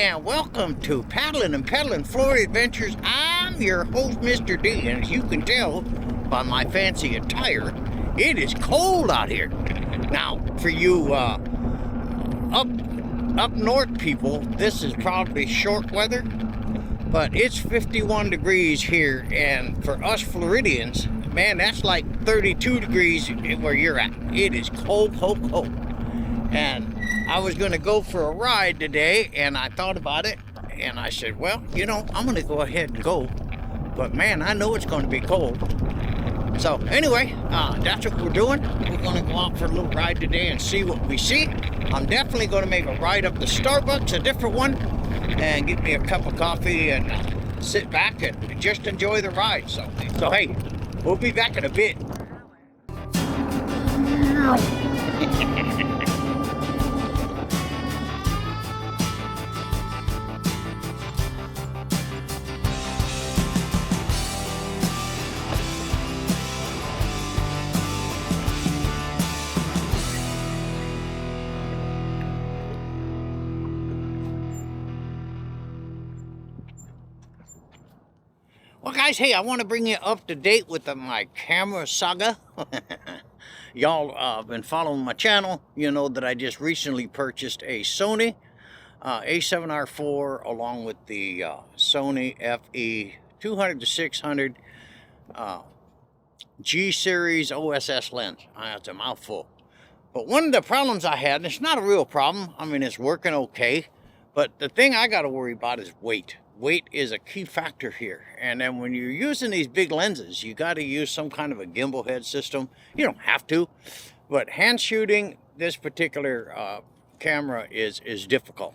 and welcome to Paddling and Peddling Florida Adventures. I'm your host, Mr. D, and as you can tell by my fancy attire, it is cold out here. Now, for you up north people, this is probably short weather, but it's 51 degrees here, and for us Floridians, man, that's like 32 degrees where you're at. It is cold, cold, cold. And I was going to go for a ride today, and I thought about it, and I said, well, you know, I'm going to go ahead and go. But man, I know it's going to be cold. So anyway, that's what we're doing. We're going to go out for a little ride today and see what we see. I'm definitely going to make a ride up to Starbucks, a different one, and get me a cup of coffee and sit back and just enjoy the ride. So hey, we'll be back in a bit. Well, guys, hey, I want to bring you up to date with my camera saga. Y'all been following my channel. You know that I just recently purchased a Sony A7R4 along with the Sony FE 200-600 G series OSS lens. That's a mouthful. But one of the problems I had, and it's not a real problem, I mean, it's working okay, but the thing I got to worry about is weight. Weight is a key factor here. And then when you're using these big lenses, you got to use some kind of a gimbal head system. You don't have to, but hand shooting this particular camera is difficult.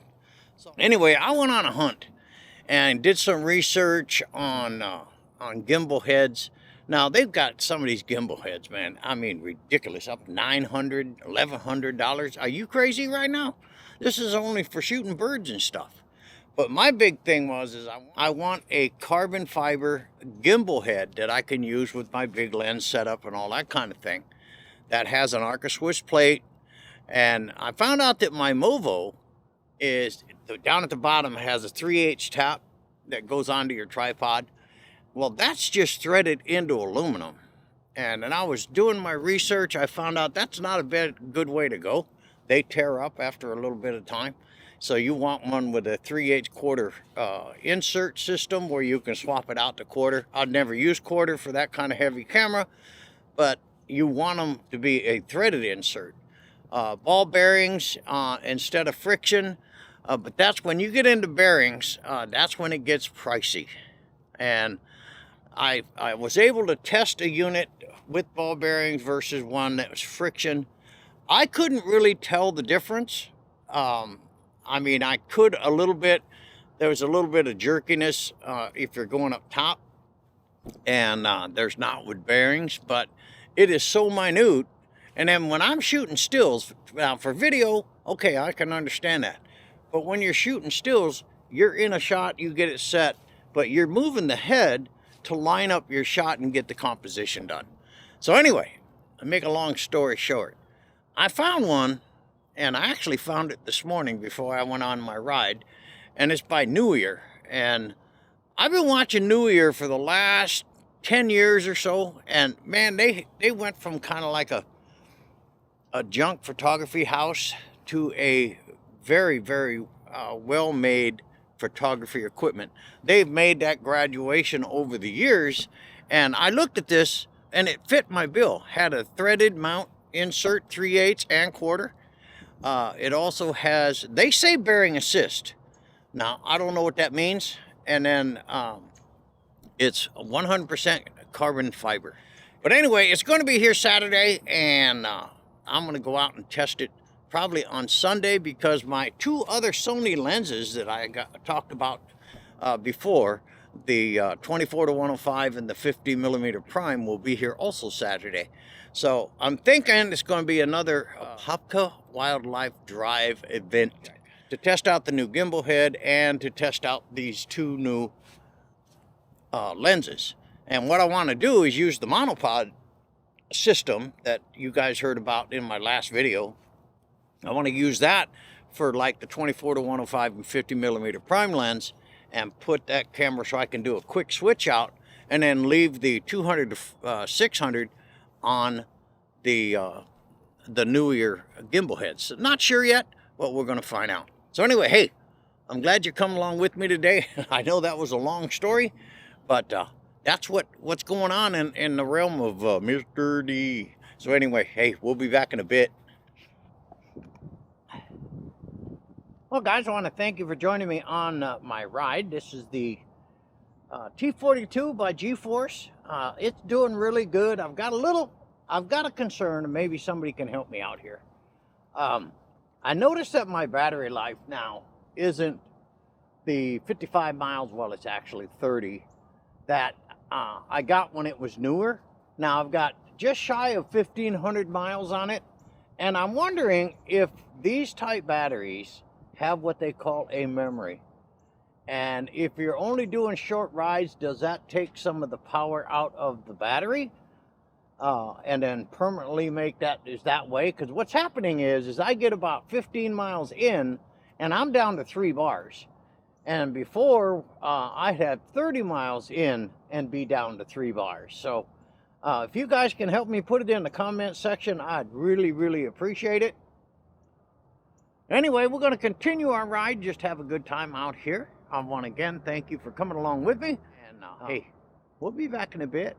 So anyway, I went on a hunt and did some research on gimbal heads. Now, they've got some of these gimbal heads, man, I mean, ridiculous, up $900, $1,100. Are you crazy right now? This is only for shooting birds and stuff. But my big thing is I want a carbon fiber gimbal head that I can use with my big lens setup and all that kind of thing. That has an Arca Swiss plate. And I found out that my Movo is, down at the bottom, has a 3/8 tap that goes onto your tripod. Well, that's just threaded into aluminum. And when I was doing my research, I found out that's not a good way to go. They tear up after a little bit of time. So you want one with a 3/8 quarter insert system where you can swap it out to quarter. I'd never use quarter for that kind of heavy camera, but you want them to be a threaded insert. Ball bearings instead of friction, but that's when you get into bearings, that's when it gets pricey. And I was able to test a unit with ball bearings versus one that was friction. I couldn't really tell the difference. I mean, I could a little bit. There was a little bit of jerkiness if you're going up top, and there's not with bearings, but it is so minute. And then when I'm shooting stills, now for video, okay, I can understand that. But when you're shooting stills, you're in a shot, you get it set, but you're moving the head to line up your shot and get the composition done. So anyway, to make a long story short, I found one. And I actually found it this morning before I went on my ride. And it's by New Ear. And I've been watching New Ear for the last 10 years or so. And man, they went from kind of like a junk photography house to a very, very well-made photography equipment. They've made that graduation over the years. And I looked at this and it fit my bill. Had a threaded mount insert, 3/8 and quarter. It also has, they say bearing assist. Now, I don't know what that means. And then it's 100% carbon fiber. But anyway, it's going to be here Saturday, and I'm going to go out and test it probably on Sunday because my two other Sony lenses that I talked about before, the 24-105 and the 50mm prime, will be here also Saturday. So I'm thinking it's going to be another Hopka Wildlife Drive event to test out the new gimbal head and to test out these two new lenses. And what I want to do is use the monopod system that you guys heard about in my last video. I want to use that for like the 24 to 105 and 50 millimeter prime lens and put that camera so I can do a quick switch out and then leave the 200 to 600 on the newer gimbal heads. So not sure yet, but we're going to find out. So anyway, hey, I'm glad you're coming along with me today. I know that was a long story, but that's what's going on in the realm of Mr. D. So anyway, hey, we'll be back in a bit. Well, guys, I want to thank you for joining me on my ride. This is the T42 by G-Force. It's doing really good. I've got a concern, and maybe somebody can help me out here. I noticed that my battery life now isn't the 55 miles, well, it's actually 30, that I got when it was newer. Now I've got just shy of 1,500 miles on it, and I'm wondering if these type batteries have what they call a memory. And if you're only doing short rides, does that take some of the power out of the battery and then permanently make that way? Because what's happening is I get about 15 miles in and I'm down to 3 bars. And before I had 30 miles in and be down to 3 bars. So if you guys can help me put it in the comment section, I'd really, really appreciate it. Anyway, we're going to continue our ride, just have a good time out here. I want to again thank you for coming along with me. And hey, we'll be back in a bit.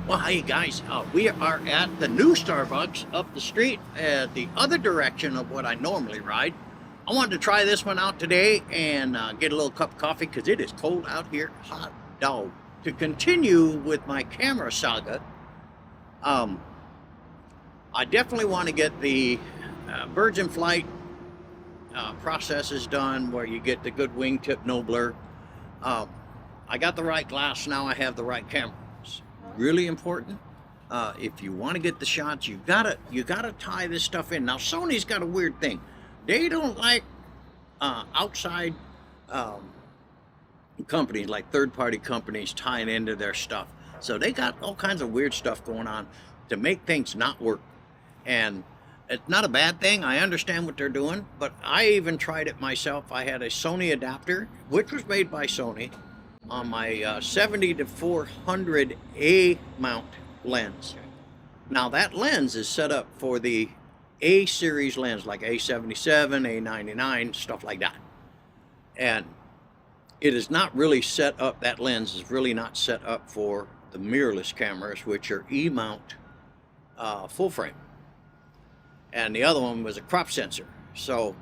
Well, hey guys, we are at the new Starbucks up the street, the other direction of what I normally ride. I wanted to try this one out today and get a little cup of coffee because it is cold out here. Hot dog. To continue with my camera saga, I definitely want to get the birds in flight processes done where you get the good wingtip, no blur. I got the right glass now. I have the right camera. It's really important. If you want to get the shots, you gotta tie this stuff in. Now Sony's got a weird thing. They don't like outside companies, like third-party companies, tying into their stuff. So they got all kinds of weird stuff going on to make things not work. And it's not a bad thing. I understand what they're doing, but I even tried it myself. I had a Sony adapter, which was made by Sony, on my 70 to 400 A mount lens. Now that lens is set up for the A series lens, like A77, A99, stuff like that. And it is not really set up, that lens is really not set up for the mirrorless cameras, which are E-mount full frame. And the other one was a crop sensor. So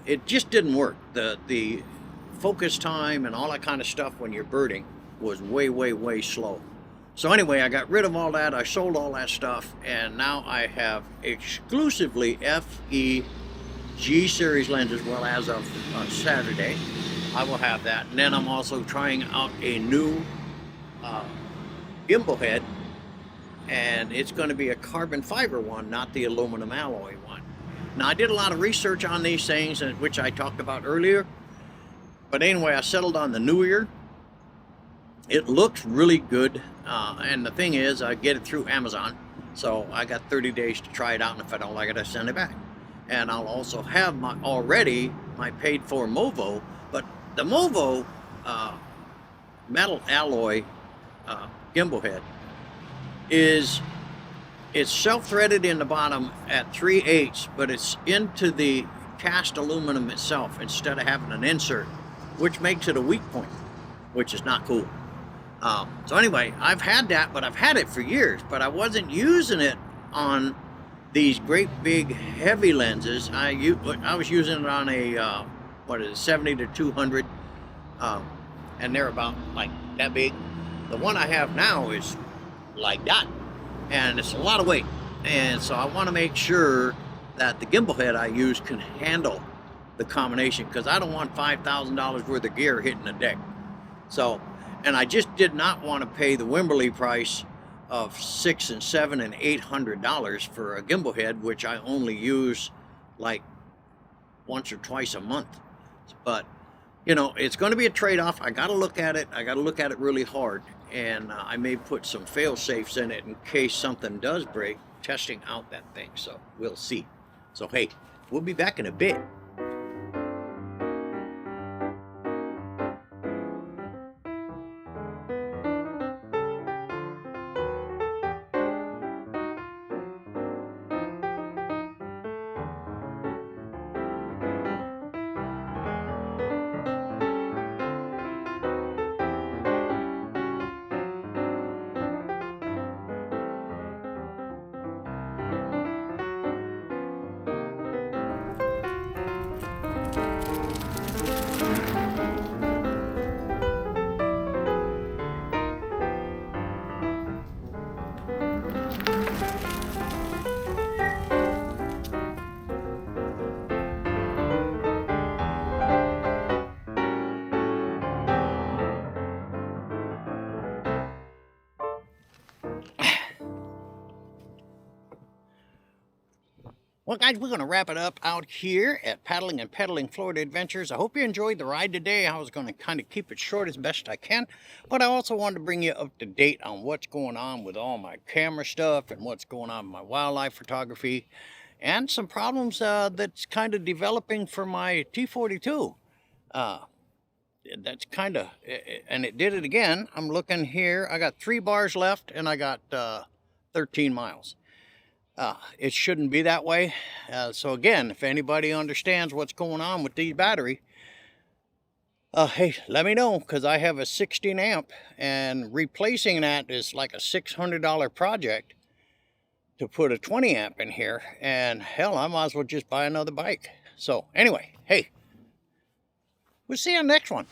it just didn't work. The focus time and all that kind of stuff when you're birding was way, way, way slow. So anyway, I got rid of all that. I sold all that stuff, and now I have exclusively FE G series lenses. Well, as of Saturday, I will have that. And then I'm also trying out a new gimbal head, and it's going to be a carbon fiber one, not the aluminum alloy one. Now, I did a lot of research on these things, which I talked about earlier. But anyway, I settled on the newer. It looks really good, and the thing is, I get it through Amazon, so I got 30 days to try it out, and if I don't like it, I send it back. And I'll also have my paid for Movo, but the Movo metal alloy gimbal head it's self-threaded in the bottom at 3/8, but it's into the cast aluminum itself instead of having an insert, which makes it a weak point, which is not cool. So anyway, I've had that, but I've had it for years, but I wasn't using it on these great big heavy lenses. I was using it on a 70 to 200, and they're about like that big. The one I have now is like that, and it's a lot of weight, and so I want to make sure that the gimbal head I use can handle the combination, because I don't want $5,000 worth of gear hitting the deck. So, and I just did not want to pay the Wimberley price of $600 and $700 and $800 for a gimbal head, which I only use like once or twice a month. But You know, it's going to be a trade-off. I got to look at it. I got to look at it really hard. And I may put some fail safes in it in case something does break, testing out that thing. So we'll see. So, hey, we'll be back in a bit. Well, guys, we're going to wrap it up out here at Paddling and Pedaling Florida Adventures. I hope you enjoyed the ride today. I was going to kind of keep it short as best I can, but I also wanted to bring you up to date on what's going on with all my camera stuff and what's going on with my wildlife photography and some problems that's kind of developing for my T42. That's kind of, and it did it again. I'm looking here. I got 3 bars left and I got 13 miles. It shouldn't be that way. So again, if anybody understands what's going on with the battery, hey, let me know, because I have a 16 amp and replacing that is like a $600 project to put a 20 amp in here. And hell, I might as well just buy another bike. So anyway, hey, we'll see you on the next one.